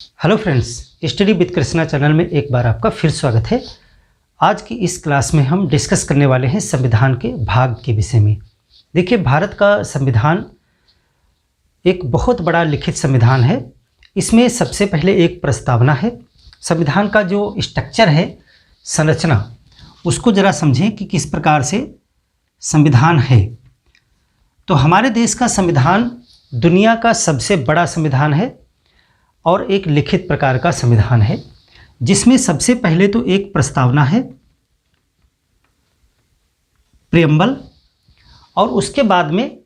Hello friends, study with Krishna channel में एक बार आपका फिर स्वागत है। आज की इस क्लास में हम डिस्कस करने वाले हैं संविधान के भाग के विषय में। देखिए, भारत का संविधान एक बहुत बड़ा लिखित संविधान है। इसमें सबसे पहले एक प्रस्तावना है। संविधान का जो स्ट्रक्चर है, संरचना, उसको ज़रा समझें कि किस प्रकार से संविधान है। तो हमारे देश का संविधान दुनिया का सबसे बड़ा संविधान है और एक लिखित प्रकार का संविधान है, जिसमें सबसे पहले तो एक प्रस्तावना है, प्रियम्बल, और उसके बाद में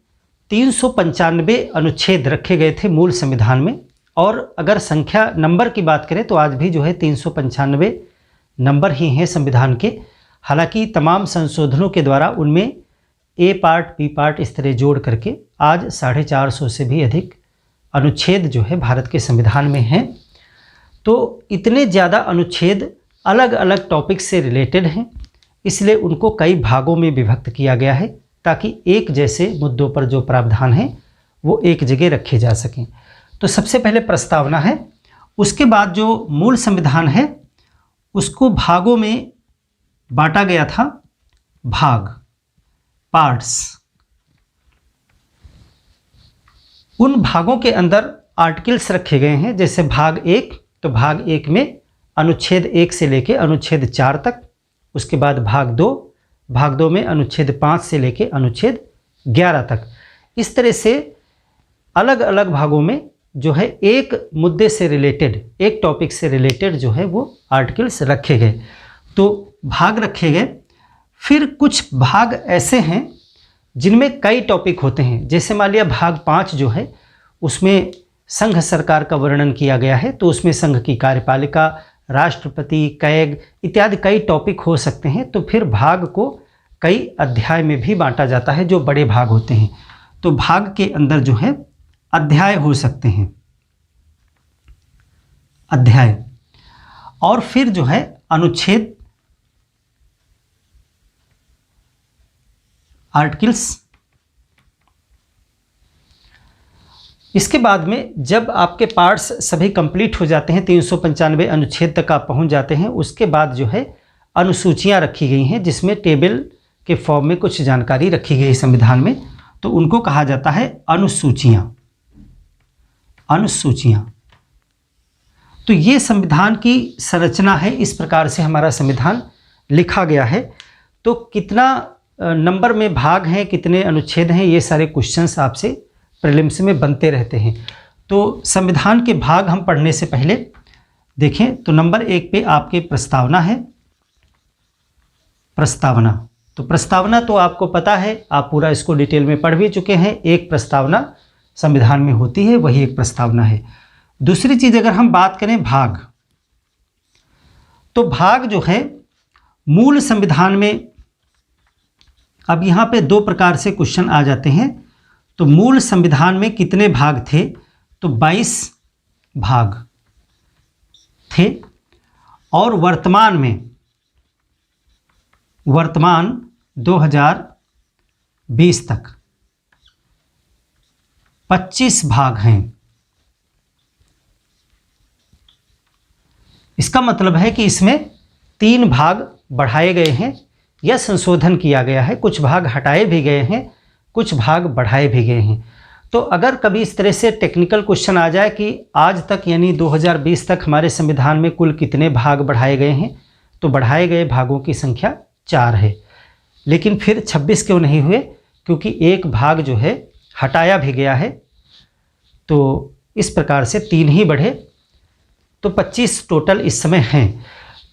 395 अनुच्छेद रखे गए थे मूल संविधान में। और अगर संख्या नंबर की बात करें तो आज भी जो है 395 नंबर ही हैं संविधान के। हालांकि तमाम संशोधनों के द्वारा उनमें ए पार्ट, बी पार्ट इस तरह जोड़ करके आज 450 से भी अधिक अनुच्छेद जो है भारत के संविधान में हैं। तो इतने ज़्यादा अनुच्छेद अलग अलग टॉपिक से रिलेटेड हैं, इसलिए उनको कई भागों में विभक्त किया गया है ताकि एक जैसे मुद्दों पर जो प्रावधान हैं वो एक जगह रखे जा सकें। तो सबसे पहले प्रस्तावना है, उसके बाद जो मूल संविधान है उसको भागों में बांटा गया था, भाग, पार्ट्स। उन भागों के अंदर आर्टिकल्स रखे गए हैं। जैसे भाग 1, तो भाग 1 में अनुच्छेद 1 से लेके अनुच्छेद 4 तक। उसके बाद भाग 2, भाग 2 में अनुच्छेद 5 से लेके अनुच्छेद 11 तक। इस तरह से अलग अलग भागों में जो है एक मुद्दे से रिलेटेड, एक टॉपिक से रिलेटेड जो है वो आर्टिकल्स रखे गए। तो भाग रखे गए। फिर कुछ भाग ऐसे हैं जिनमें कई टॉपिक होते हैं। जैसे मान लिया भाग 5 जो है उसमें संघ सरकार का वर्णन किया गया है, तो उसमें संघ की कार्यपालिका, राष्ट्रपति, कैग इत्यादि कई टॉपिक हो सकते हैं। तो फिर भाग को कई अध्याय में भी बांटा जाता है, जो बड़े भाग होते हैं। तो भाग के अंदर जो है अध्याय हो सकते हैं, अध्याय। और फिर जो है अनुच्छेद, आर्टिकल्स। इसके बाद में जब आपके पार्ट्स सभी कंप्लीट हो जाते हैं, 395 अनुच्छेद तक आप पहुंच जाते हैं, उसके बाद जो है अनुसूचियां रखी गई हैं, जिसमें टेबल के फॉर्म में कुछ जानकारी रखी गई है संविधान में। तो उनको कहा जाता है अनुसूचियां, अनुसूचियां। तो ये संविधान की संरचना है। इस प्रकार से हमारा संविधान लिखा गया है। तो कितना नंबर में भाग हैं, कितने अनुच्छेद हैं, ये सारे क्वेश्चंस आपसे प्रीलिम्स में बनते रहते हैं। तो संविधान के भाग हम पढ़ने से पहले देखें तो नंबर 1 पे आपके प्रस्तावना है, प्रस्तावना। तो प्रस्तावना तो आपको पता है, आप पूरा इसको डिटेल में पढ़ भी चुके हैं। एक प्रस्तावना संविधान में होती है, वही एक प्रस्तावना है। दूसरी चीज़ अगर हम बात करें भाग, तो भाग जो है मूल संविधान में, अब यहाँ पे 2 प्रकार से क्वेश्चन आ जाते हैं। तो मूल संविधान में कितने भाग थे? तो 22 भाग थे। और वर्तमान में, वर्तमान 2020 तक 25 भाग हैं। इसका मतलब है कि इसमें 3 भाग बढ़ाए गए हैं या संशोधन किया गया है। कुछ भाग हटाए भी गए हैं, कुछ भाग बढ़ाए भी गए हैं। तो अगर कभी इस तरह से टेक्निकल क्वेश्चन आ जाए कि आज तक यानी 2020 तक हमारे संविधान में कुल कितने भाग बढ़ाए गए हैं, तो बढ़ाए गए भागों की संख्या 4 है। लेकिन फिर 26 क्यों नहीं हुए? क्योंकि एक भाग जो है हटाया भी गया है। तो इस प्रकार से 3 ही बढ़े, तो 25 टोटल इस समय हैं।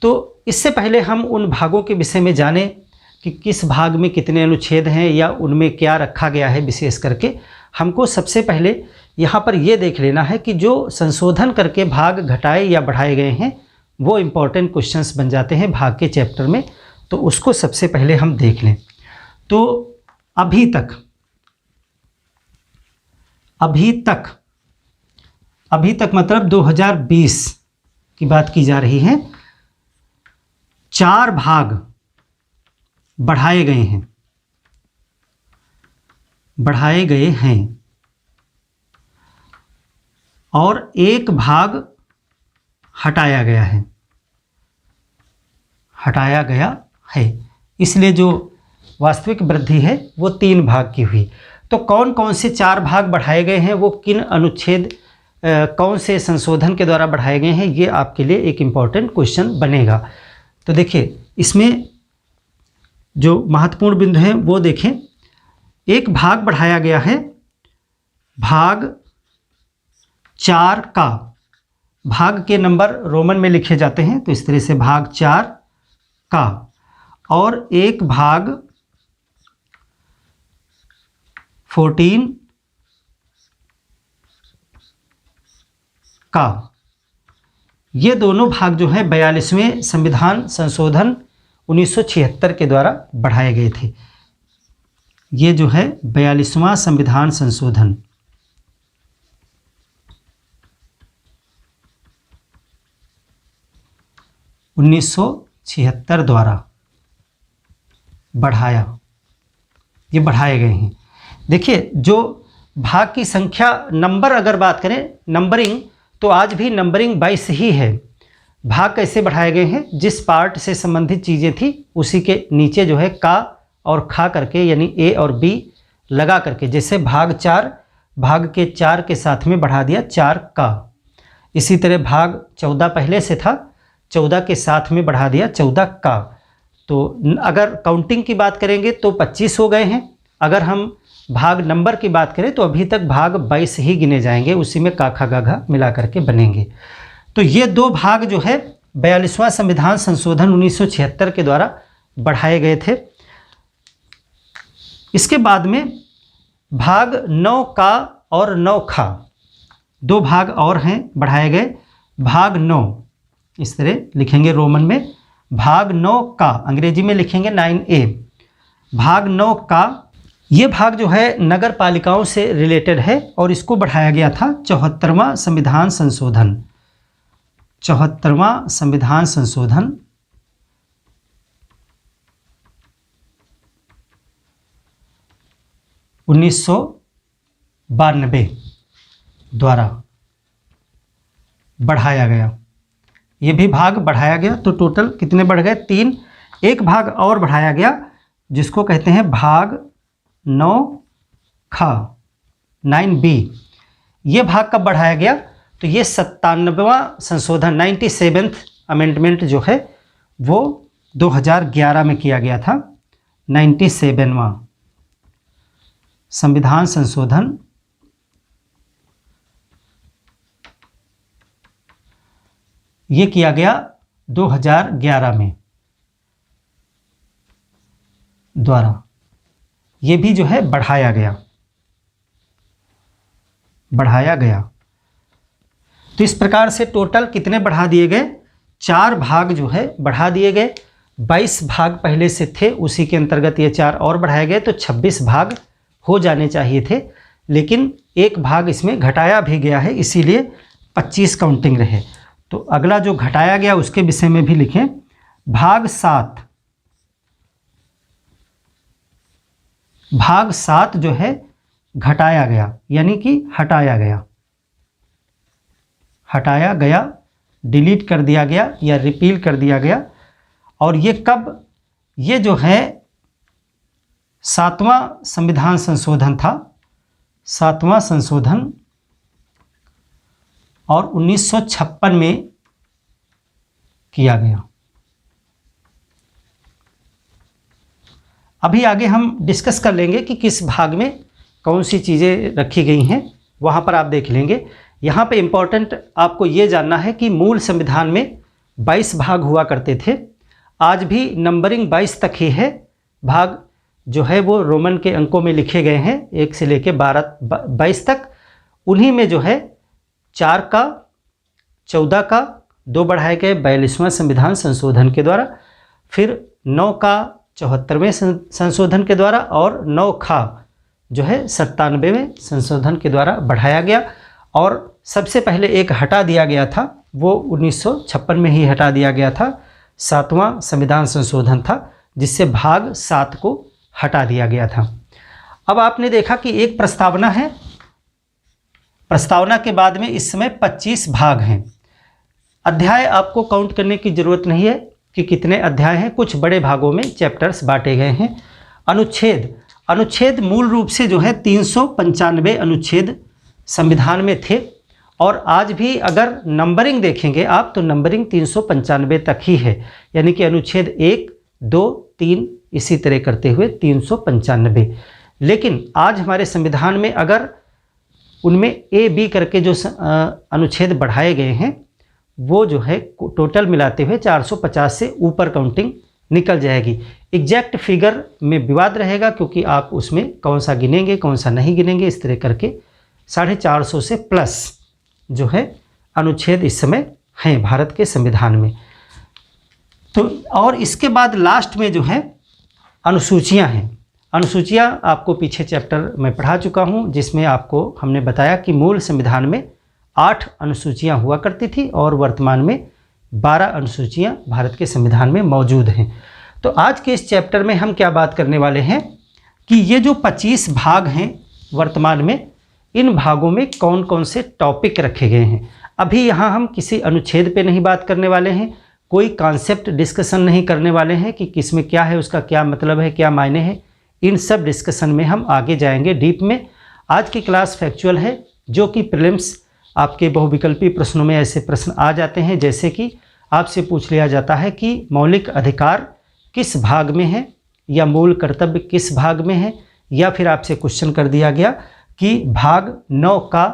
तो इससे पहले हम उन भागों के विषय में जानें कि किस भाग में कितने अनुच्छेद हैं या उनमें क्या रखा गया है। विशेष करके हमको सबसे पहले यहाँ पर ये देख लेना है कि जो संशोधन करके भाग घटाए या बढ़ाए गए हैं वो इम्पॉर्टेंट क्वेश्चंस बन जाते हैं भाग के चैप्टर में। तो उसको सबसे पहले हम देख लें। तो अभी तक, अभी तक मतलब 2020 की बात की जा रही है, 4 भाग बढ़ाए गए हैं, बढ़ाए गए हैं। और एक भाग हटाया गया है, हटाया गया है। इसलिए जो वास्तविक वृद्धि है वो 3 भाग की हुई। तो कौन कौन से 4 भाग बढ़ाए गए हैं, वो किन अनुच्छेद कौन से संशोधन के द्वारा बढ़ाए गए हैं, ये आपके लिए एक इम्पॉर्टेंट क्वेश्चन बनेगा। तो देखिए इसमें जो महत्वपूर्ण बिंदु हैं वो देखें। एक भाग बढ़ाया गया है भाग 4 का, भाग के नंबर रोमन में लिखे जाते हैं, तो इस तरह से भाग 4 का, और एक भाग 14 का। ये दोनों भाग जो है 42वें संविधान संशोधन 1976 के द्वारा बढ़ाए गए थे। ये जो है 42वां संविधान संशोधन 1976 द्वारा ये बढ़ाए गए हैं। देखिए जो भाग की संख्या, नंबर अगर बात करें नंबरिंग, तो आज भी नंबरिंग 22 ही है। भाग कैसे बढ़ाए गए हैं, जिस पार्ट से संबंधित चीज़ें थी उसी के नीचे जो है का और खा करके, यानी ए और बी लगा करके, जैसे भाग 4, भाग के 4 के साथ में बढ़ा दिया 4 का। इसी तरह भाग 14 पहले से था, 14 के साथ में बढ़ा दिया 14 का। तो अगर काउंटिंग की बात करेंगे तो 25 हो गए हैं। अगर हम भाग नंबर की बात करें तो अभी तक भाग 22 ही गिने जाएंगे, उसी में का खा गा घा मिला करके बनेंगे। तो ये 2 भाग जो है 42वां संविधान संशोधन 1976 के द्वारा बढ़ाए गए थे। इसके बाद में भाग 9 का और 9 खा, 2 भाग और हैं बढ़ाए गए। भाग 9 इस तरह लिखेंगे रोमन में, भाग 9 का, अंग्रेजी में लिखेंगे 9A। भाग 9 का ये भाग जो है नगर पालिकाओं से रिलेटेड है और इसको बढ़ाया गया था 74वां संविधान संशोधन, 74वां संविधान संशोधन 1992 द्वारा बढ़ाया गया। ये भी भाग बढ़ाया गया, तो टोटल कितने बढ़ गए, 3। एक भाग और बढ़ाया गया जिसको कहते हैं भाग 9 खा, 9B। ये भाग कब बढ़ाया गया, तो ये 97वां संशोधन 97th अमेंडमेंट जो है वो 2011 में किया गया था। 97वां संविधान संशोधन ये किया गया 2011 में द्वारा। ये भी जो है बढ़ाया गया। तो इस प्रकार से टोटल कितने बढ़ा दिए गए, 4 भाग जो है बढ़ा दिए गए। 22 भाग पहले से थे, उसी के अंतर्गत ये 4 और बढ़ाए गए, तो 26 भाग हो जाने चाहिए थे, लेकिन एक भाग इसमें घटाया भी गया है, इसीलिए 25 काउंटिंग रहे। तो अगला जो घटाया गया उसके विषय में भी लिखें। भाग 7 जो है घटाया गया, यानी कि हटाया गया, डिलीट कर दिया गया या रिपील कर दिया गया। और ये कब, ये जो है 7वां संविधान संशोधन था, 7वां संशोधन, और 1956 में किया गया। अभी आगे हम डिस्कस कर लेंगे कि किस भाग में कौन सी चीज़ें रखी गई हैं, वहाँ पर आप देख लेंगे। यहाँ पे इम्पॉर्टेंट आपको ये जानना है कि मूल संविधान में 22 भाग हुआ करते थे। आज भी नंबरिंग 22 तक ही है। भाग जो है वो रोमन के अंकों में लिखे गए हैं, 1 से लेके 22 तक। उन्हीं में जो है 4 का, 14 का 2 बढ़ाए गए 42वां संविधान संशोधन के द्वारा, फिर 9 का 74वें संशोधन के द्वारा, और 9 खा जो है 97वें संशोधन के द्वारा बढ़ाया गया। और सबसे पहले एक हटा दिया गया था, वो 1956 में ही हटा दिया गया था, 7वां संविधान संशोधन था, जिससे भाग 7 को हटा दिया गया था। अब आपने देखा कि एक प्रस्तावना है, प्रस्तावना के बाद में इस समय 25 भाग हैं। अध्याय आपको काउंट करने की ज़रूरत नहीं है कि कितने अध्याय हैं, कुछ बड़े भागों में चैप्टर्स बांटे गए हैं। अनुच्छेद मूल रूप से जो है 395 अनुच्छेद संविधान में थे, और आज भी अगर नंबरिंग देखेंगे आप तो नंबरिंग 395 तक ही है, यानी कि अनुच्छेद 1, 2, 3 इसी तरह करते हुए 395। लेकिन आज हमारे संविधान में अगर उनमें ए बी करके जो अनुच्छेद बढ़ाए गए हैं वो जो है टोटल मिलाते हुए 450 से ऊपर काउंटिंग निकल जाएगी। एग्जैक्ट फिगर में विवाद रहेगा, क्योंकि आप उसमें कौन सा गिनेंगे कौन सा नहीं गिनेंगे, इस तरह करके 450 से प्लस जो है अनुच्छेद इस समय हैं भारत के संविधान में। तो और इसके बाद लास्ट में जो है अनुसूचियां हैं। अनुसूचियां आपको पीछे चैप्टर में पढ़ा चुका हूं, जिसमें आपको हमने बताया कि मूल संविधान में 8 अनुसूचियां हुआ करती थी और वर्तमान में 12 अनुसूचियां भारत के संविधान में मौजूद हैं। तो आज के इस चैप्टर में हम क्या बात करने वाले हैं कि ये जो 25 भाग हैं वर्तमान में, इन भागों में कौन कौन से टॉपिक रखे गए हैं। अभी यहाँ हम किसी अनुच्छेद पे नहीं बात करने वाले हैं, कोई कॉन्सेप्ट डिस्कशन नहीं करने वाले हैं कि किसमें क्या है, उसका क्या मतलब है, क्या मायने हैं। इन सब डिस्कशन में हम आगे जाएंगे डीप में। आज की क्लास फैक्चुअल है, जो कि प्रीलिम्स आपके बहुविकल्पी प्रश्नों में ऐसे प्रश्न आ जाते हैं, जैसे कि आपसे पूछ लिया जाता है कि मौलिक अधिकार किस भाग में है, या मूल कर्तव्य किस भाग में है, या फिर आपसे क्वेश्चन कर दिया गया कि भाग 9 का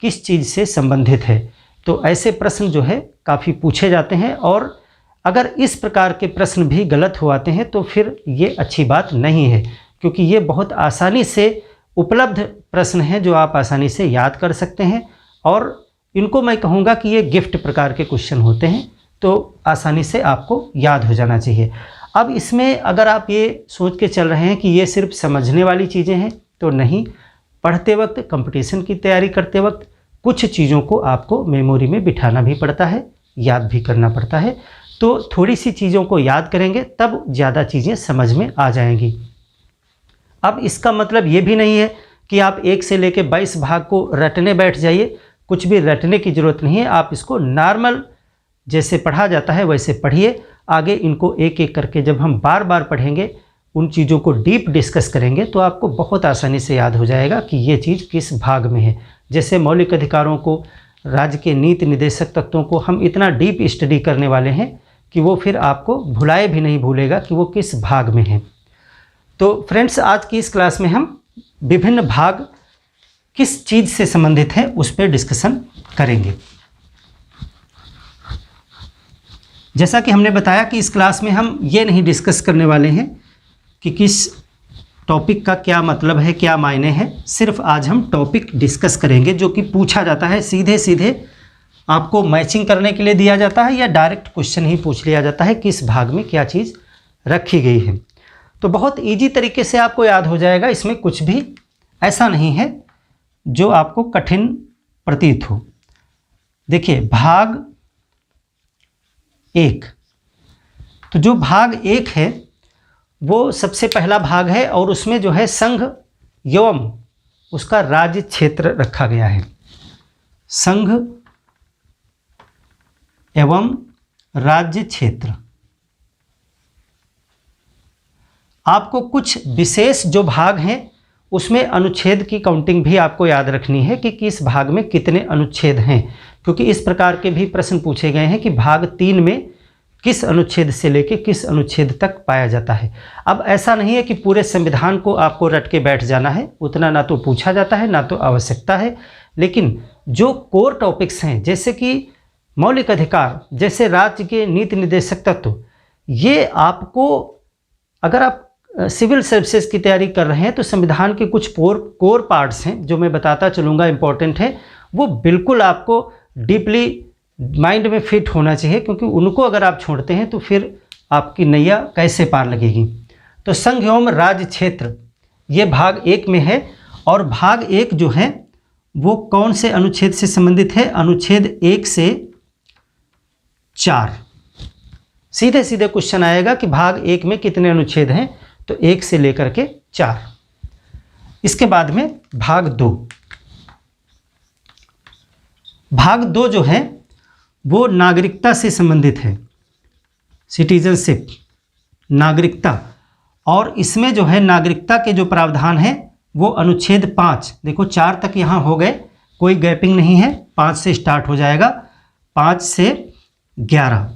किस चीज़ से संबंधित है। तो ऐसे प्रश्न जो है काफ़ी पूछे जाते हैं, और अगर इस प्रकार के प्रश्न भी गलत हो आते हैं तो फिर ये अच्छी बात नहीं है, क्योंकि ये बहुत आसानी से उपलब्ध प्रश्न हैं जो आप आसानी से याद कर सकते हैं, और इनको मैं कहूँगा कि ये गिफ्ट प्रकार के क्वेश्चन होते हैं, तो आसानी से आपको याद हो जाना चाहिए। अब इसमें अगर आप ये सोच के चल रहे हैं कि ये सिर्फ समझने वाली चीज़ें हैं, तो नहीं। पढ़ते वक्त, कंपटीशन की तैयारी करते वक्त कुछ चीज़ों को आपको मेमोरी में बिठाना भी पड़ता है, याद भी करना पड़ता है। तो थोड़ी सी चीज़ों को याद करेंगे तब ज़्यादा चीज़ें समझ में आ जाएंगी। अब इसका मतलब ये भी नहीं है कि आप 1 से लेकर 22 भाग को रटने बैठ जाइए, कुछ भी रटने की ज़रूरत नहीं है। आप इसको नॉर्मल जैसे पढ़ा जाता है वैसे पढ़िए। आगे इनको एक एक करके जब हम बार बार पढ़ेंगे, उन चीज़ों को डीप डिस्कस करेंगे, तो आपको बहुत आसानी से याद हो जाएगा कि ये चीज़ किस भाग में है। जैसे मौलिक अधिकारों को, राज्य के नीति निर्देशक तत्वों को हम इतना डीप स्टडी करने वाले हैं कि वो फिर आपको भुलाए भी नहीं भूलेगा कि वो किस भाग में है। तो फ्रेंड्स, आज की इस क्लास में हम विभिन्न भाग किस चीज़ से संबंधित हैं उस पर डिस्कशन करेंगे। जैसा कि हमने बताया कि इस क्लास में हम ये नहीं डिस्कस करने वाले हैं कि किस टॉपिक का क्या मतलब है, क्या मायने हैं। सिर्फ आज हम टॉपिक डिस्कस करेंगे जो कि पूछा जाता है, सीधे सीधे आपको मैचिंग करने के लिए दिया जाता है, या डायरेक्ट क्वेश्चन ही पूछ लिया जाता है किस भाग में क्या चीज़ रखी गई है। तो बहुत ईजी तरीके से आपको याद हो जाएगा, इसमें कुछ भी ऐसा नहीं है जो आपको कठिन प्रतीत हो। देखिए, भाग 1, तो जो भाग 1 है वो सबसे पहला भाग है, और उसमें जो है संघ एवं उसका राज्य क्षेत्र रखा गया है। संघ एवं राज्य क्षेत्र। आपको कुछ विशेष जो भाग हैं उसमें अनुच्छेद की काउंटिंग भी आपको याद रखनी है कि किस भाग में कितने अनुच्छेद हैं, क्योंकि इस प्रकार के भी प्रश्न पूछे गए हैं कि भाग 3 में किस अनुच्छेद से लेकर किस अनुच्छेद तक पाया जाता है। अब ऐसा नहीं है कि पूरे संविधान को आपको रट के बैठ जाना है, उतना ना तो पूछा जाता है ना तो आवश्यकता है। लेकिन जो कोर टॉपिक्स हैं, जैसे कि मौलिक अधिकार, जैसे राज्य के नीति निर्देशक तत्व, ये आपको, अगर आप सिविल सर्विसेज की तैयारी कर रहे हैं तो संविधान के कुछ कोर पार्ट्स हैं जो मैं बताता चलूँगा, इम्पॉर्टेंट है, वो बिल्कुल आपको डीपली माइंड में फिट होना चाहिए, क्योंकि उनको अगर आप छोड़ते हैं तो फिर आपकी नैया कैसे पार लगेगी। तो संघ एवं राज्य क्षेत्र ये भाग 1 में है, और भाग 1 जो है वो कौन से अनुच्छेद से संबंधित है? अनुच्छेद 1 से 4। सीधे सीधे क्वेश्चन आएगा कि भाग 1 में कितने अनुच्छेद हैं, तो 1 से लेकर के 4। इसके बाद में भाग 2। भाग 2 जो है वो नागरिकता से संबंधित है, सिटीजनशिप, नागरिकता। और इसमें जो है नागरिकता के जो प्रावधान हैं वो अनुच्छेद 5, देखो 4 तक यहाँ हो गए, कोई गैपिंग नहीं है, 5 से स्टार्ट हो जाएगा, 5 से 11,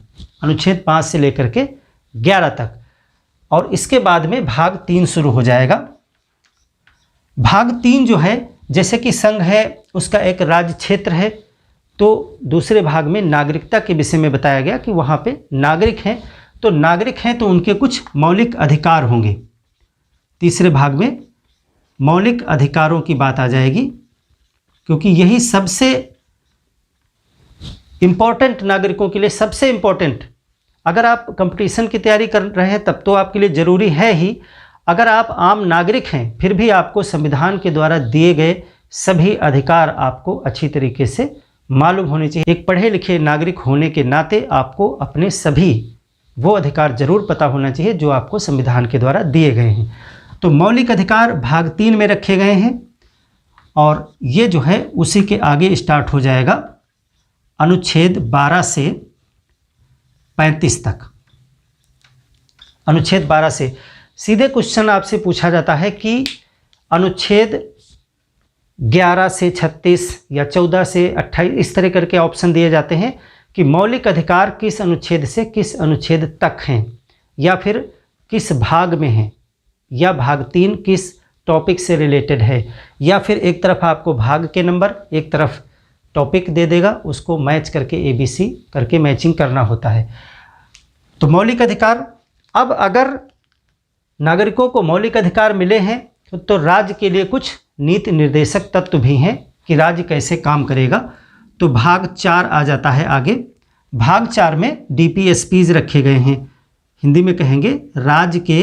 अनुच्छेद 5 से लेकर के 11 तक। और इसके बाद में भाग 3 शुरू हो जाएगा। भाग 3 जो है, जैसे कि संघ है उसका एक राज्य क्षेत्र है, तो दूसरे भाग में नागरिकता के विषय में बताया गया कि वहाँ पे नागरिक हैं, तो नागरिक हैं तो उनके कुछ मौलिक अधिकार होंगे। तीसरे भाग में मौलिक अधिकारों की बात आ जाएगी, क्योंकि यही सबसे इम्पॉर्टेंट, नागरिकों के लिए सबसे इम्पॉर्टेंट। अगर आप कंपटीशन की तैयारी कर रहे हैं तब तो आपके लिए ज़रूरी है ही, अगर आप आम नागरिक हैं फिर भी आपको संविधान के द्वारा दिए गए सभी अधिकार आपको अच्छी तरीके से मालूम होने चाहिए। एक पढ़े लिखे नागरिक होने के नाते आपको अपने सभी वो अधिकार जरूर पता होना चाहिए जो आपको संविधान के द्वारा दिए गए हैं। तो मौलिक अधिकार भाग 3 में रखे गए हैं, और ये जो है उसी के आगे स्टार्ट हो जाएगा अनुच्छेद 12 से 35 तक। अनुच्छेद 12 से सीधे क्वेश्चन आपसे पूछा जाता है कि अनुच्छेद 11 से 36 या 14 से 28 इस तरह करके ऑप्शन दिए जाते हैं कि मौलिक अधिकार किस अनुच्छेद से किस अनुच्छेद तक हैं, या फिर किस भाग में हैं, या भाग 3 किस टॉपिक से रिलेटेड है, या फिर एक तरफ आपको भाग के नंबर, एक तरफ टॉपिक दे देगा, उसको मैच करके ABC करके मैचिंग करना होता है। तो मौलिक अधिकार, अब अगर नागरिकों को मौलिक अधिकार मिले हैं तो राज्य के लिए कुछ नीति निर्देशक तत्व भी हैं कि राज्य कैसे काम करेगा। तो भाग 4 आ जाता है आगे। भाग 4 में DPSPs रखे गए हैं, हिंदी में कहेंगे राज्य के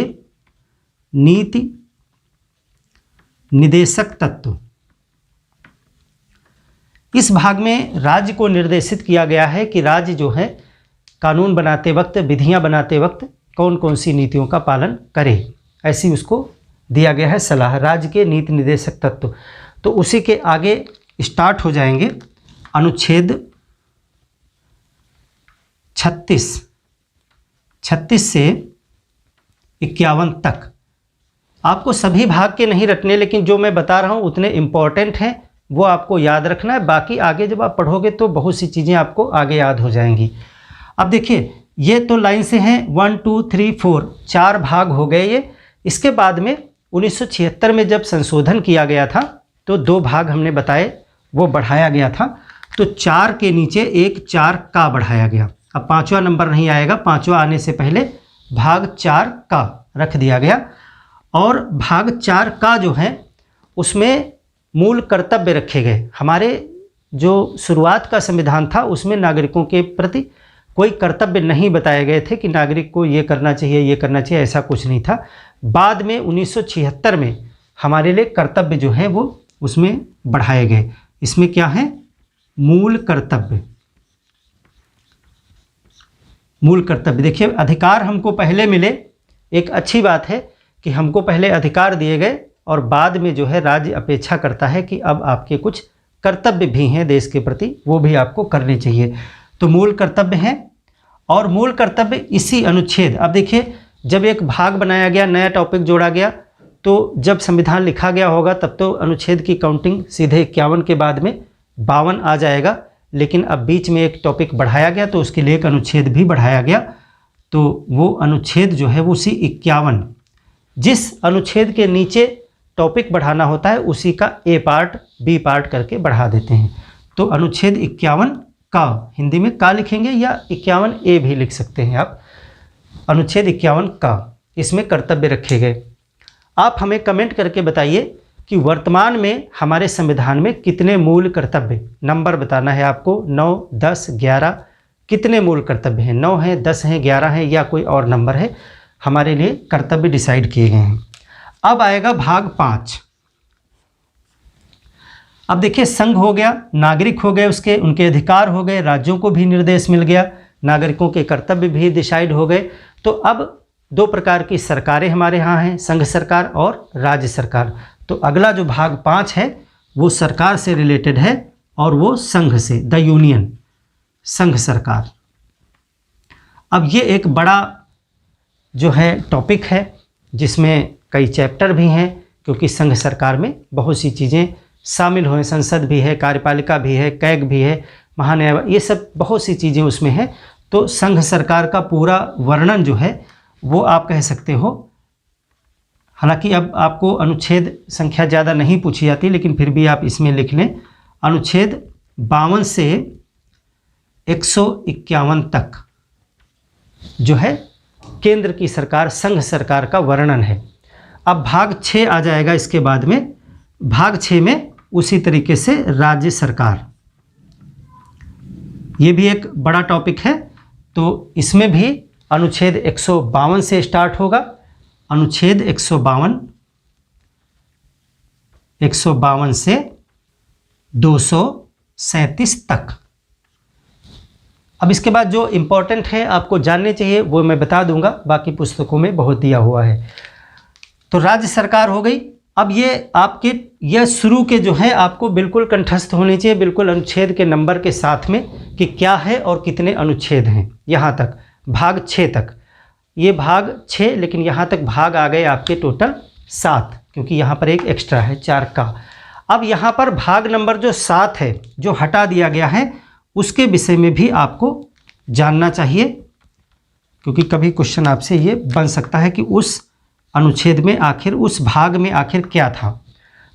नीति निदेशक तत्व। इस भाग में राज्य को निर्देशित किया गया है कि राज्य जो है कानून बनाते वक्त, विधियां बनाते वक्त कौन कौन सी नीतियों का पालन करे, ऐसी उसको दिया गया है सलाह, राज्य के नीति निर्देशक तत्व। तो उसी के आगे स्टार्ट हो जाएंगे अनुच्छेद 36 से 51 तक। आपको सभी भाग के नहीं रखने, लेकिन जो मैं बता रहा हूँ उतने इम्पॉर्टेंट हैं, वो आपको याद रखना है। बाकी आगे जब आप पढ़ोगे तो बहुत सी चीज़ें आपको आगे याद हो जाएंगी। अब देखिए, ये तो लाइन से हैं 1 2 3 4 4 भाग हो गए ये। इसके बाद में 1976 में जब संशोधन किया गया था तो 2 भाग हमने बताए वो बढ़ाया गया था। तो 4 के नीचे एक 4 का बढ़ाया गया। अब 5वां नंबर नहीं आएगा, 5वां आने से पहले भाग 4 का रख दिया गया। और भाग 4 का जो है उसमें मूल कर्तव्य रखे गए। हमारे जो शुरुआत का संविधान था उसमें नागरिकों के प्रति कोई कर्तव्य नहीं बताए गए थे कि नागरिक को ये करना चाहिए, ये करना चाहिए, ऐसा कुछ नहीं था। बाद में 1976 में हमारे लिए कर्तव्य जो है वो उसमें बढ़ाए गए। इसमें क्या है? मूल कर्तव्य। मूल कर्तव्य, देखिए अधिकार हमको पहले मिले, एक अच्छी बात है कि हमको पहले अधिकार दिए गए और बाद में जो है राज्य अपेक्षा करता है कि अब आपके कुछ कर्तव्य भी हैं देश के प्रति, वो भी आपको करने चाहिए। तो मूल कर्तव्य हैं। और मूल कर्तव्य इसी अनुच्छेद, अब देखिए जब एक भाग बनाया गया, नया टॉपिक जोड़ा गया, तो जब संविधान लिखा गया होगा तब तो अनुच्छेद की काउंटिंग सीधे 51 के बाद में 52 आ जाएगा, लेकिन अब बीच में एक टॉपिक बढ़ाया गया तो उसके लिए एक अनुच्छेद भी बढ़ाया गया। तो वो अनुच्छेद जो है वो उसी 51, जिस अनुच्छेद के नीचे टॉपिक बढ़ाना होता है उसी का A पार्ट B पार्ट करके बढ़ा देते हैं। तो अनुच्छेद 51 का, हिंदी में का लिखेंगे या 51A भी लिख सकते हैं आप। अनुच्छेद 51 का, इसमें कर्तव्य रखे गए। आप हमें कमेंट करके बताइए कि वर्तमान में हमारे संविधान में कितने मूल कर्तव्य, नंबर बताना है आपको, 9, 10, 11, कितने मूल कर्तव्य हैं? 9 हैं, 10 हैं, 11 हैं, या कोई और नंबर है? हमारे लिए कर्तव्य डिसाइड किए गए हैं। अब आएगा भाग 5। अब देखिए, संघ हो गया, नागरिक हो गए, उसके उनके अधिकार हो गए, राज्यों को भी निर्देश मिल गया, नागरिकों के कर्तव्य भी डिसाइड हो गए। तो अब 2 प्रकार की सरकारें हमारे यहाँ हैं, संघ सरकार और राज्य सरकार। तो अगला जो भाग 5 है वो सरकार से रिलेटेड है और वो संघ से, द यूनियन। संघ सरकार। अब ये एक बड़ा जो है टॉपिक है जिसमें कई चैप्टर भी हैं, क्योंकि संघ सरकार में बहुत सी चीज़ें शामिल हुए, संसद भी है, कार्यपालिका भी है, कैग भी है, महान्याय, ये सब बहुत सी चीज़ें उसमें हैं। तो संघ सरकार का पूरा वर्णन जो है वो आप कह सकते हो, हालांकि अब आपको अनुच्छेद संख्या ज़्यादा नहीं पूछी जाती, लेकिन फिर भी आप इसमें लिख लें, अनुच्छेद 52 से 151 तक जो है केंद्र की सरकार, संघ सरकार का वर्णन है। अब भाग 6 आ जाएगा इसके बाद में, भाग 6 में उसी तरीके से राज्य सरकार, ये भी एक बड़ा टॉपिक है। तो इसमें भी अनुच्छेद 152 से स्टार्ट होगा, अनुच्छेद 152 से 237 तक। अब इसके बाद जो इम्पोर्टेंट है आपको जानने चाहिए वो मैं बता दूंगा, बाकी पुस्तकों में बहुत दिया हुआ है। तो राज्य सरकार हो गई। अब ये आपके यह शुरू के जो है आपको बिल्कुल कंठस्थ होने चाहिए, बिल्कुल अनुच्छेद के नंबर के साथ में, कि क्या है और कितने अनुच्छेद हैं। यहाँ तक भाग 6 तक, ये भाग 6, लेकिन यहाँ तक भाग आ गए आपके टोटल 7, क्योंकि यहाँ पर एक एक्स्ट्रा है 4 का। अब यहाँ पर भाग नंबर जो 7 है जो हटा दिया गया है, उसके विषय में भी आपको जानना चाहिए, क्योंकि कभी क्वेश्चन आपसे ये बन सकता है कि उस अनुच्छेद में आखिर, उस भाग में आखिर क्या था।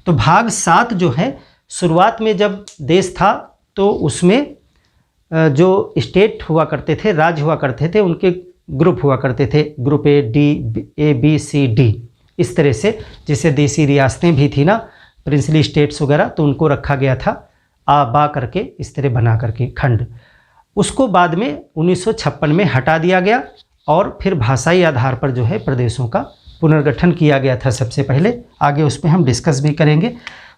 तो भाग 7 जो है, शुरुआत में जब देश था तो उसमें जो स्टेट हुआ करते थे, राज्य हुआ करते थे, उनके ग्रुप हुआ करते थे, group A B C D, इस तरह से। जैसे देसी रियासतें भी थी ना, प्रिंसली स्टेट्स वगैरह, तो उनको रखा गया था आ बा करके, इस तरह बना करके खंड। उसको बाद में 1956 में हटा दिया गया और फिर भाषाई आधार पर जो है प्रदेशों का पुनर्गठन किया गया था सबसे पहले। आगे उस पर हम डिस्कस भी करेंगे।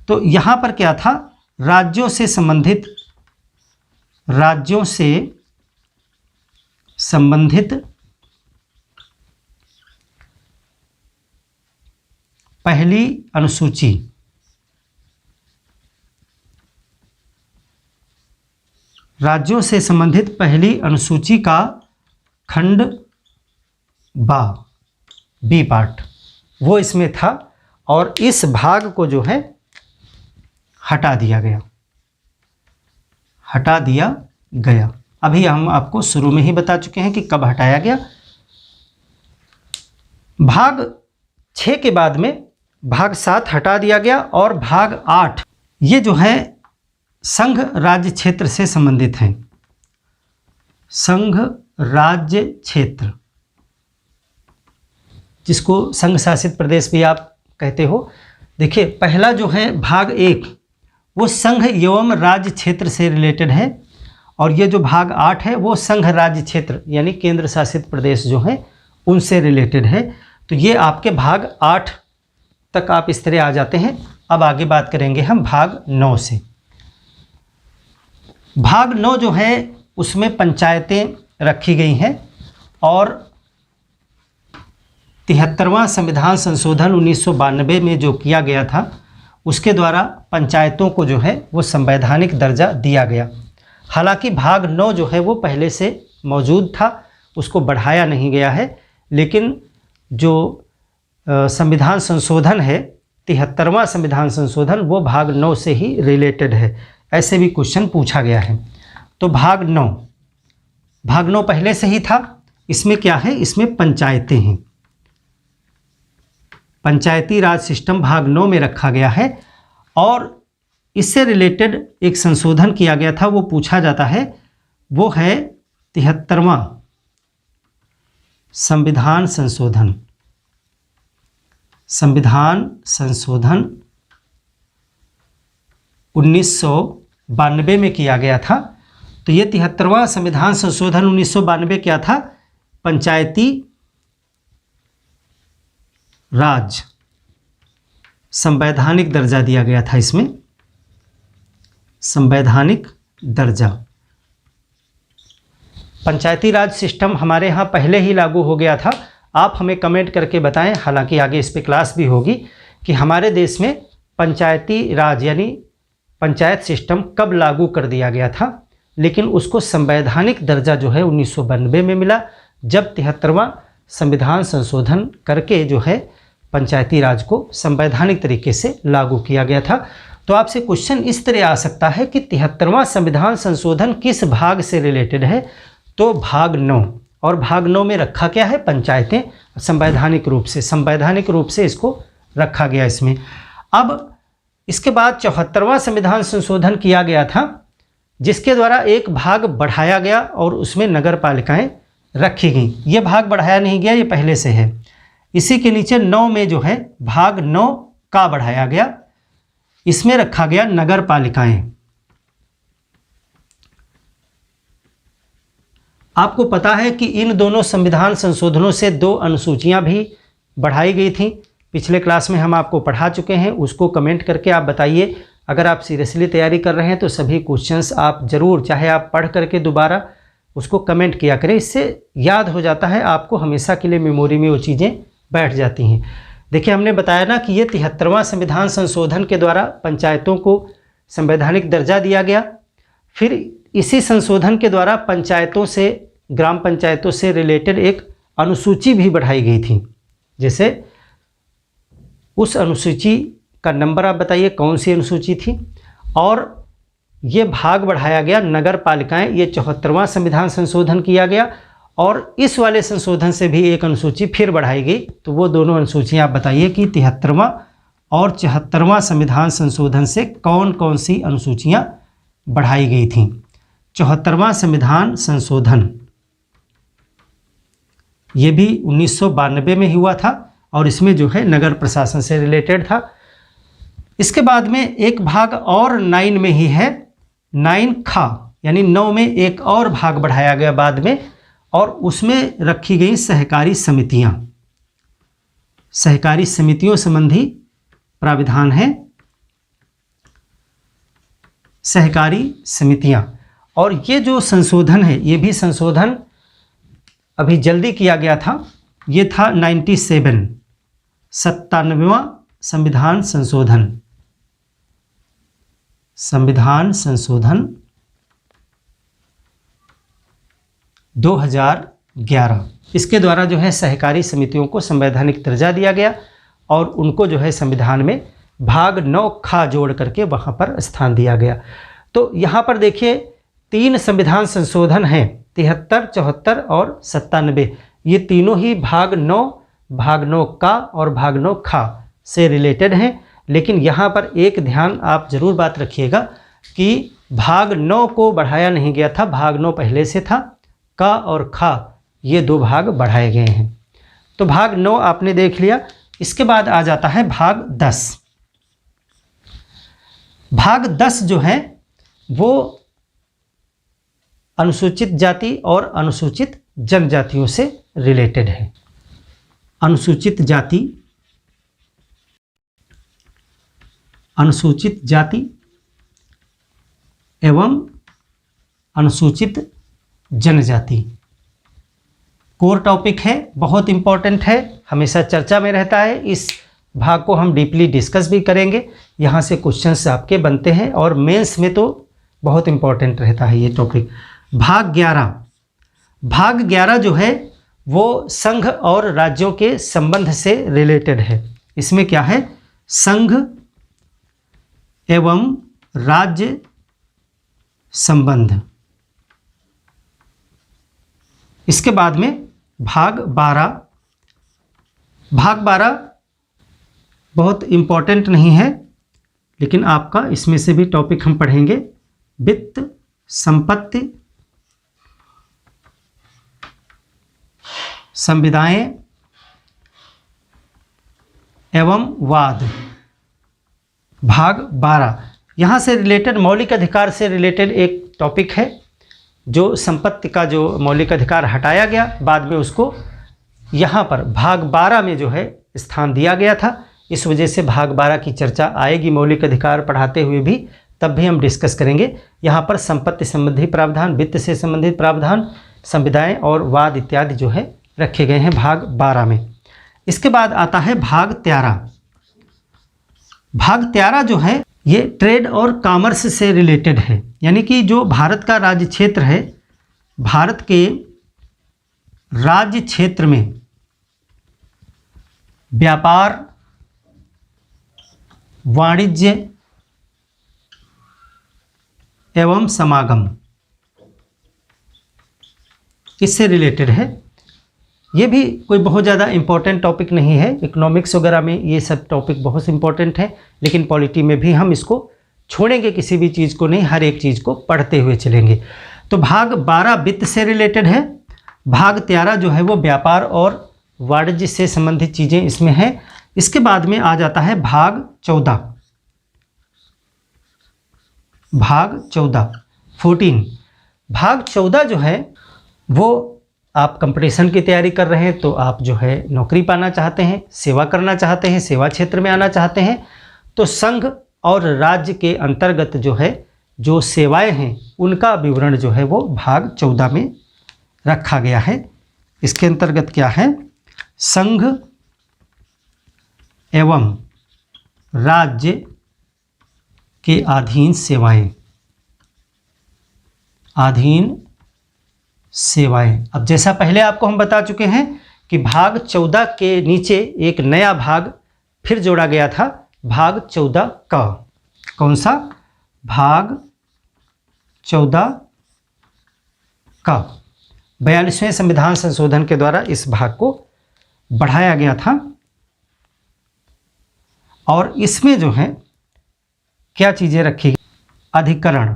तो यहाँ पर क्या था, राज्यों से संबंधित पहली अनुसूची, राज्यों से संबंधित पहली अनुसूची का खंड बी पार्ट वो इसमें था, और इस भाग को जो है हटा दिया गया। अभी हम आपको शुरू में ही बता चुके हैं कि कब हटाया गया। भाग 6 के बाद में भाग 7 हटा दिया गया, और भाग 8 ये जो है संघ राज्य क्षेत्र से संबंधित हैं। संघ राज्य क्षेत्र, जिसको संघ शासित प्रदेश भी आप कहते हो। देखिए, पहला जो है भाग 1 वो संघ एवं राज्य क्षेत्र से रिलेटेड है, और ये जो भाग 8 है वो संघ राज्य क्षेत्र यानी केंद्र शासित प्रदेश जो हैं उनसे रिलेटेड है। तो ये आपके भाग 8 तक आप इस तरह आ जाते हैं। अब आगे बात करेंगे हम भाग 9 से। भाग 9 जो है उसमें पंचायतें रखी गई हैं, और 73वां संविधान संशोधन 1992 में जो किया गया था उसके द्वारा पंचायतों को जो है वो संवैधानिक दर्जा दिया गया। हालांकि भाग 9 जो है वो पहले से मौजूद था, उसको बढ़ाया नहीं गया है, लेकिन जो संविधान संशोधन है 73वां संविधान संशोधन, वो भाग 9 से ही रिलेटेड है। ऐसे भी क्वेश्चन पूछा गया है। तो भाग 9 पहले से ही था। इसमें क्या है, इसमें पंचायतें हैं, पंचायती राज सिस्टम भाग 9 में रखा गया है, और इससे रिलेटेड एक संशोधन किया गया था, वो पूछा जाता है, वो है 73वां संविधान संशोधन 1992 में किया गया था। तो ये 73वां संविधान संशोधन 1992 क्या था, पंचायती राज संवैधानिक दर्जा दिया गया था। इसमें संवैधानिक दर्जा, पंचायती राज सिस्टम हमारे यहाँ पहले ही लागू हो गया था। आप हमें कमेंट करके बताएं, हालांकि आगे इस पे क्लास भी होगी, कि हमारे देश में पंचायती राज यानी पंचायत सिस्टम कब लागू कर दिया गया था। लेकिन उसको संवैधानिक दर्जा जो है 1992 में मिला, जब 73वां संविधान संशोधन करके जो है पंचायती राज को संवैधानिक तरीके से लागू किया गया था। तो आपसे क्वेश्चन इस तरह आ सकता है कि 73वां संविधान संशोधन किस भाग से रिलेटेड है, तो भाग 9, और भाग 9 में रखा क्या है, पंचायतें संवैधानिक रूप से इसको रखा गया इसमें। अब इसके बाद 74वां संविधान संशोधन किया गया था, जिसके द्वारा एक भाग बढ़ाया गया और उसमें नगर पालिकाएँ रखी गई। ये भाग बढ़ाया नहीं गया, ये पहले से है। इसी के नीचे 9 में जो है भाग 9 का बढ़ाया गया, इसमें रखा गया नगर पालिकाएं। आपको पता है कि इन दोनों संविधान संशोधनों से 2 अनुसूचियां भी बढ़ाई गई थी। पिछले क्लास में हम आपको पढ़ा चुके हैं, उसको कमेंट करके आप बताइए। अगर आप सीरियसली तैयारी कर रहे हैं तो सभी क्वेश्चंस आप ज़रूर, चाहे आप पढ़ करके दोबारा उसको कमेंट किया करें, इससे याद हो जाता है आपको, हमेशा के लिए मेमोरी में वो चीज़ें बैठ जाती हैं। देखिए, हमने बताया ना कि ये 73वां संविधान संशोधन के द्वारा पंचायतों को संवैधानिक दर्जा दिया गया। फिर इसी संशोधन के द्वारा पंचायतों से, ग्राम पंचायतों से रिलेटेड एक अनुसूची भी बढ़ाई गई थी। जैसे उस अनुसूची का नंबर आप बताइए, कौन सी अनुसूची थी। और ये भाग बढ़ाया गया नगर पालिकाएं, ये 74वां संविधान संशोधन किया गया। और इस वाले संशोधन से भी एक अनुसूची फिर बढ़ाई गई। तो वो दोनों अनुसूचियां आप बताइए कि 73वां और 74वां संविधान संशोधन से कौन कौन सी अनुसूचियां बढ़ाई गई थीं। 74वां संविधान संशोधन ये भी 1992 में हुआ था और इसमें जो है नगर प्रशासन से रिलेटेड था। इसके बाद में एक भाग और 9 में ही है, 9 खा, यानी 9 में एक और भाग बढ़ाया गया बाद में, और उसमें रखी गई सहकारी समितियां। सहकारी समितियों संबंधी प्राविधान है, सहकारी समितियां। और ये जो संशोधन है, ये भी संशोधन अभी जल्दी किया गया था। ये था 97वां संविधान संशोधन, संविधान संशोधन 2011। इसके द्वारा जो है सहकारी समितियों को संवैधानिक दर्जा दिया गया और उनको जो है संविधान में भाग 9 खा जोड़ करके वहाँ पर स्थान दिया गया। तो यहाँ पर देखिए 3 संविधान संशोधन हैं, 73, 74 और 97। ये तीनों ही भाग 9 का और भाग 9 खा से रिलेटेड हैं। लेकिन यहाँ पर एक ध्यान आप ज़रूर बात रखिएगा कि भाग 9 को बढ़ाया नहीं गया था, भाग 9 पहले से था। का और खा ये 2 भाग बढ़ाए गए हैं। तो भाग 9 आपने देख लिया। इसके बाद आ जाता है भाग 10। भाग 10 जो है वो अनुसूचित जाति और अनुसूचित जनजातियों से रिलेटेड है। अनुसूचित जाति, अनुसूचित जाति एवं अनुसूचित जनजाति कोर टॉपिक है, बहुत इंपॉर्टेंट है, हमेशा चर्चा में रहता है। इस भाग को हम डीपली डिस्कस भी करेंगे। यहाँ से क्वेश्चंस आपके बनते हैं और मेंस में तो बहुत इंपॉर्टेंट रहता है ये टॉपिक। भाग 11, भाग 11 जो है वो संघ और राज्यों के संबंध से रिलेटेड है। इसमें क्या है, संघ एवं राज्य संबंध। इसके बाद में भाग 12, भाग 12 बहुत इम्पॉर्टेंट नहीं है लेकिन आपका इसमें से भी टॉपिक हम पढ़ेंगे, वित्त, संपत्ति, संविदाएं एवं वाद। भाग 12 यहाँ से रिलेटेड मौलिक अधिकार से रिलेटेड एक टॉपिक है। जो संपत्ति का जो मौलिक अधिकार हटाया गया, बाद में उसको यहाँ पर भाग 12 में जो है स्थान दिया गया था। इस वजह से भाग 12 की चर्चा आएगी मौलिक अधिकार पढ़ाते हुए भी, तब भी हम डिस्कस करेंगे। यहाँ पर संपत्ति संबंधी प्रावधान, वित्त से संबंधित प्रावधान, संविदाएं और वाद इत्यादि जो है रखे गए हैं भाग 12 में। इसके बाद आता है भाग 13। भाग 13 जो है ये ट्रेड और कॉमर्स से रिलेटेड है, यानी कि जो भारत का राज्य क्षेत्र है, भारत के राज्य क्षेत्र में व्यापार, वाणिज्य एवं समागम, इससे रिलेटेड है। ये भी कोई बहुत ज़्यादा इम्पोर्टेंट टॉपिक नहीं है, इकोनॉमिक्स वगैरह में ये सब टॉपिक बहुत इम्पोर्टेंट है, लेकिन पॉलिटी में भी हम इसको छोड़ेंगे, किसी भी चीज़ को नहीं, हर एक चीज़ को पढ़ते हुए चलेंगे। तो भाग 12 वित्त से रिलेटेड है, भाग 13 जो है वो व्यापार और वाणिज्य से संबंधित चीज़ें इसमें हैं। इसके बाद में आ जाता है भाग 14, भाग 14 भाग 14 जो है वो आप कंपटीशन की तैयारी कर रहे हैं, तो आप जो है नौकरी पाना चाहते हैं, सेवा करना चाहते हैं, सेवा क्षेत्र में आना चाहते हैं, तो संघ और राज्य के अंतर्गत जो है जो सेवाएं हैं उनका विवरण जो है वो भाग 14 में रखा गया है। इसके अंतर्गत क्या है, संघ एवं राज्य के अधीन सेवाएं, अधीन सेवाएं। अब जैसा पहले आपको हम बता चुके हैं कि भाग 14 के नीचे एक नया भाग फिर जोड़ा गया था, भाग 14 का। कौन सा भाग? 14 का 42वें संविधान संशोधन के द्वारा इस भाग को बढ़ाया गया था। और इसमें जो है क्या चीज़ें रखी गई? अधिकरण,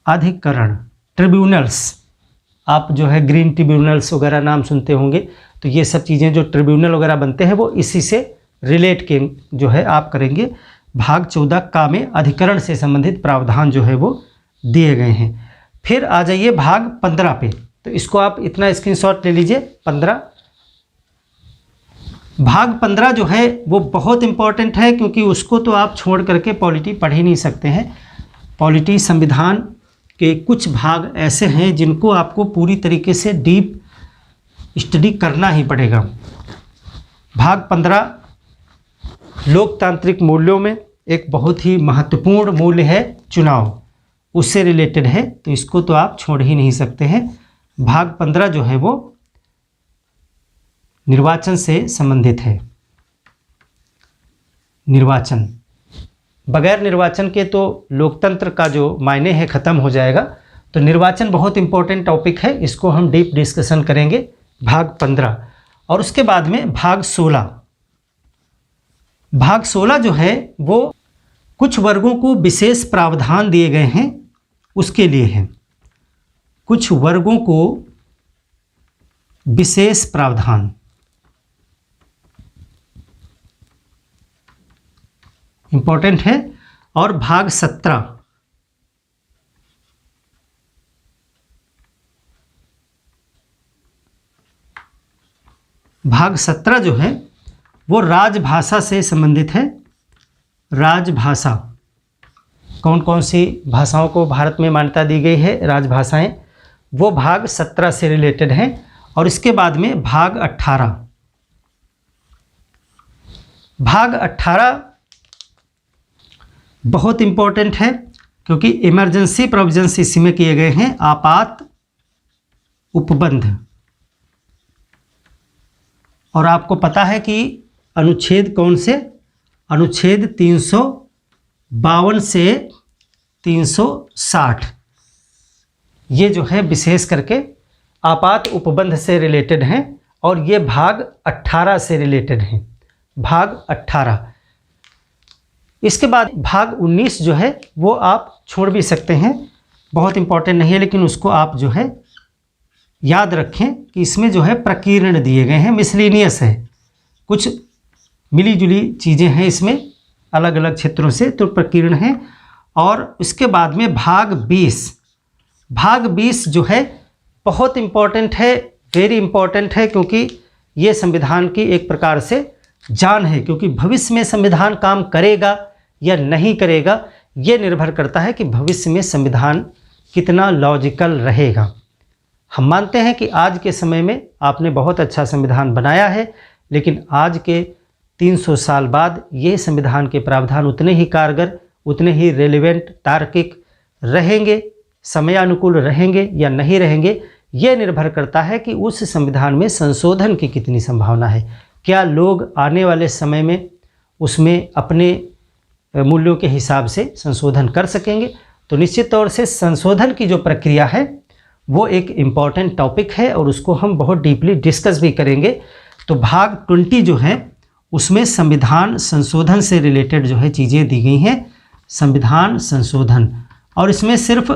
अधिकरण, ट्रिब्यूनल्स। आप जो है ग्रीन ट्रिब्यूनल्स वगैरह नाम सुनते होंगे, तो ये सब चीज़ें जो ट्रिब्यूनल वगैरह बनते हैं वो इसी से रिलेट के जो है आप करेंगे। भाग 14 का में अधिकरण से संबंधित प्रावधान जो है वो दिए गए हैं। फिर आ जाइए भाग 15 पे, तो इसको आप इतना स्क्रीनशॉट ले लीजिए। 15 भाग 15 जो है वो बहुत इम्पॉर्टेंट है, क्योंकि उसको तो आप छोड़ करके पॉलिटी पढ़ ही नहीं सकते हैं। पॉलिटी संविधान के कुछ भाग ऐसे हैं जिनको आपको पूरी तरीके से डीप स्टडी करना ही पड़ेगा। भाग 15 लोकतांत्रिक मूल्यों में एक बहुत ही महत्वपूर्ण मूल्य है चुनाव, उससे रिलेटेड है, तो इसको तो आप छोड़ ही नहीं सकते हैं। भाग 15 जो है वो निर्वाचन से संबंधित है। निर्वाचन, बगैर निर्वाचन के तो लोकतंत्र का जो मायने है ख़त्म हो जाएगा। तो निर्वाचन बहुत इंपॉर्टेंट टॉपिक है, इसको हम डीप डिस्कशन करेंगे भाग 15। और उसके बाद में भाग 16, भाग 16 जो है वो कुछ वर्गों को विशेष प्रावधान दिए गए हैं, उसके लिए है। कुछ वर्गों को विशेष प्रावधान, इंपॉर्टेंट है। और भाग 17, भाग 17 जो है वो राजभाषा से संबंधित है। राजभाषा, कौन कौन सी भाषाओं को भारत में मान्यता दी गई है, राजभाषाएं, वो भाग 17 से रिलेटेड है। और इसके बाद में भाग 18, भाग 18 बहुत इंपॉर्टेंट है, क्योंकि इमरजेंसी प्रोविजंस इसमें किए गए हैं। आपात उपबंध, और आपको पता है कि अनुच्छेद कौन से, अनुच्छेद 352 से 360, ये जो है विशेष करके आपात उपबंध से रिलेटेड हैं, और ये भाग 18 से रिलेटेड हैं। भाग 18। इसके बाद भाग 19 जो है वो आप छोड़ भी सकते हैं, बहुत इंपॉर्टेंट नहीं है, लेकिन उसको आप जो है याद रखें कि इसमें जो है प्रकीर्ण दिए गए हैं, मिसलिनियस है, कुछ मिली जुली चीज़ें हैं इसमें अलग अलग क्षेत्रों से, तो प्रकीर्ण है। और उसके बाद में भाग 20, भाग 20 जो है बहुत इंपॉर्टेंट है, वेरी इंपॉर्टेंट है, क्योंकि ये संविधान की एक प्रकार से जान है, क्योंकि भविष्य में संविधान काम करेगा या नहीं करेगा ये निर्भर करता है कि भविष्य में संविधान कितना लॉजिकल रहेगा। हम मानते हैं कि आज के समय में आपने बहुत अच्छा संविधान बनाया है, लेकिन आज के 300 साल बाद ये संविधान के प्रावधान उतने ही कारगर, उतने ही रेलिवेंट, तार्किक रहेंगे, समयानुकूल रहेंगे या नहीं रहेंगे, ये निर्भर करता है कि उस संविधान में संशोधन की कितनी संभावना है। क्या लोग आने वाले समय में उसमें अपने मूल्यों के हिसाब से संशोधन कर सकेंगे। तो निश्चित तौर से संशोधन की जो प्रक्रिया है वो एक इम्पॉर्टेंट टॉपिक है और उसको हम बहुत डीपली डिस्कस भी करेंगे। तो भाग 20 जो है उसमें संविधान संशोधन से रिलेटेड जो है चीज़ें दी गई हैं, संविधान संशोधन, और इसमें सिर्फ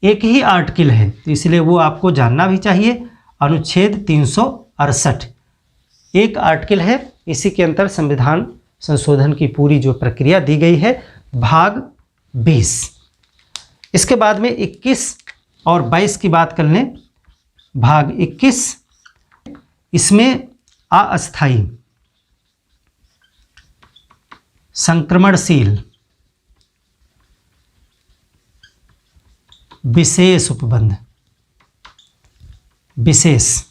एक ही आर्टिकल है तो इसलिए वो आपको जानना भी चाहिए। अनुच्छेद 368 एक आर्टिकल है, इसी के अंतर संविधान संशोधन की पूरी जो प्रक्रिया दी गई है। भाग 20, इसके बाद में 21 और 22 की बात कर लें। भाग 21, इसमें अस्थायी, संक्रमणशील, विशेष उपबंध, विशेष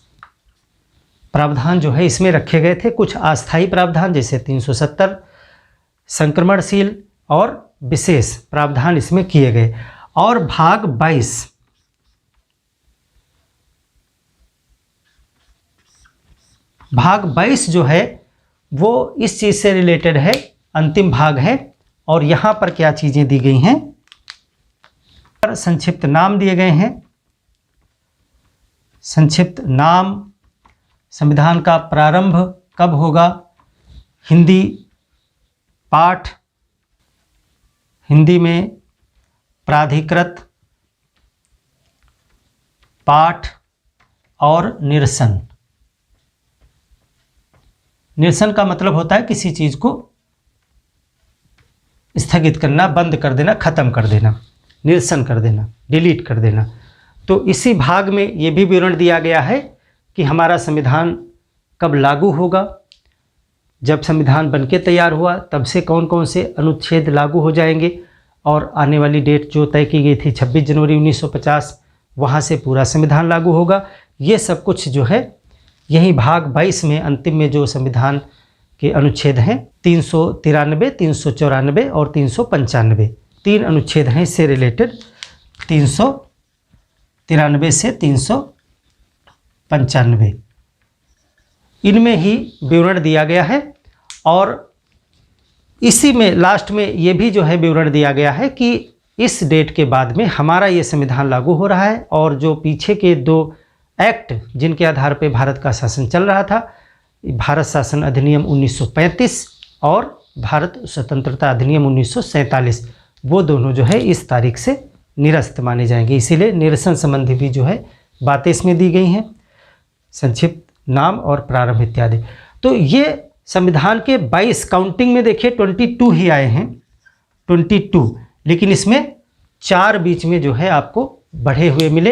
प्रावधान जो है इसमें रखे गए थे। कुछ अस्थायी प्रावधान जैसे 370, संक्रमणशील और विशेष प्रावधान इसमें किए गए। और भाग 22, भाग 22 जो है वो इस चीज़ से रिलेटेड है, अंतिम भाग है। और यहाँ पर क्या चीज़ें दी गई हैं, संक्षिप्त नाम दिए गए हैं। संक्षिप्त नाम, संविधान का प्रारंभ कब होगा, हिंदी पाठ, हिंदी में प्राधिकृत पाठ और निरसन। निरसन का मतलब होता है किसी चीज़ को स्थगित करना, बंद कर देना, ख़त्म कर देना, निरसन कर देना, डिलीट कर देना। तो इसी भाग में ये भी विवरण दिया गया है कि हमारा संविधान कब लागू होगा, जब संविधान बनके तैयार हुआ तब से कौन कौन से अनुच्छेद लागू हो जाएंगे, और आने वाली डेट जो तय की गई थी 26 जनवरी 1950, वहाँ से पूरा संविधान लागू होगा। ये सब कुछ जो है यही भाग 22 में अंतिम में जो संविधान के अनुच्छेद हैं 393, 394 और 395, 3 अनुच्छेद हैं इससे रिलेटेड, 393 से 395, इनमें ही विवरण दिया गया है। और इसी में लास्ट में ये भी जो है विवरण दिया गया है कि इस डेट के बाद में हमारा ये संविधान लागू हो रहा है, और जो पीछे के 2 एक्ट जिनके आधार पे भारत का शासन चल रहा था, भारत शासन अधिनियम 1935 और भारत स्वतंत्रता अधिनियम 1947, वो दोनों जो है इस तारीख से निरस्त माने जाएंगे। इसीलिए निरसन संबंधी भी जो है बातें इसमें दी गई हैं, संक्षिप्त नाम और प्रारंभ इत्यादि। तो ये संविधान के 22 काउंटिंग में देखिए 22 ही आए हैं, 22, लेकिन इसमें 4 बीच में जो है आपको बढ़े हुए मिले,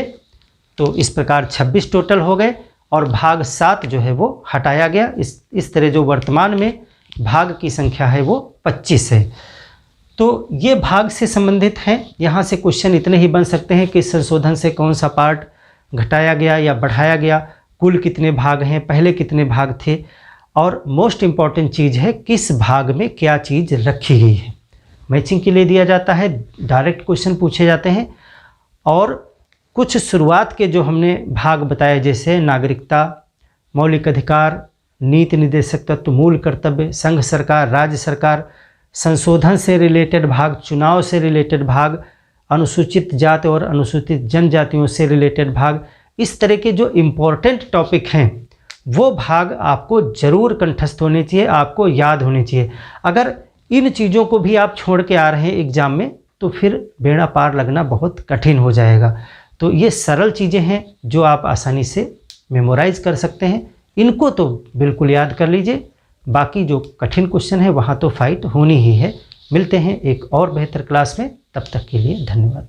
तो इस प्रकार 26 टोटल हो गए। और भाग 7 जो है वो हटाया गया। इस तरह जो वर्तमान में भाग की संख्या है वो 25 है। तो ये भाग से संबंधित हैं। यहाँ से क्वेश्चन इतने ही बन सकते हैं कि संशोधन से कौन सा पार्ट घटाया गया या बढ़ाया गया, कुल कितने भाग हैं, पहले कितने भाग थे, और मोस्ट इम्पॉर्टेंट चीज़ है किस भाग में क्या चीज़ रखी गई है। मैचिंग के लिए दिया जाता है, डायरेक्ट क्वेश्चन पूछे जाते हैं। और कुछ शुरुआत के जो हमने भाग बताए जैसे नागरिकता, मौलिक अधिकार, नीति निर्देशक तत्व, मूल कर्तव्य, संघ सरकार, राज्य सरकार, संशोधन से रिलेटेड भाग, चुनाव से रिलेटेड भाग, अनुसूचित जाति और अनुसूचित जनजातियों से रिलेटेड भाग, इस तरह के जो इम्पोर्टेंट टॉपिक हैं वो भाग आपको ज़रूर कंठस्थ होने चाहिए, आपको याद होने चाहिए। अगर इन चीज़ों को भी आप छोड़ के आ रहे हैं एग्ज़ाम में तो फिर बेड़ा पार लगना बहुत कठिन हो जाएगा। तो ये सरल चीज़ें हैं जो आप आसानी से मेमोराइज़ कर सकते हैं, इनको तो बिल्कुल याद कर लीजिए। बाकी जो कठिन क्वेश्चन है वहाँ तो फाइट होनी ही है। मिलते हैं एक और बेहतर क्लास में, तब तक के लिए धन्यवाद।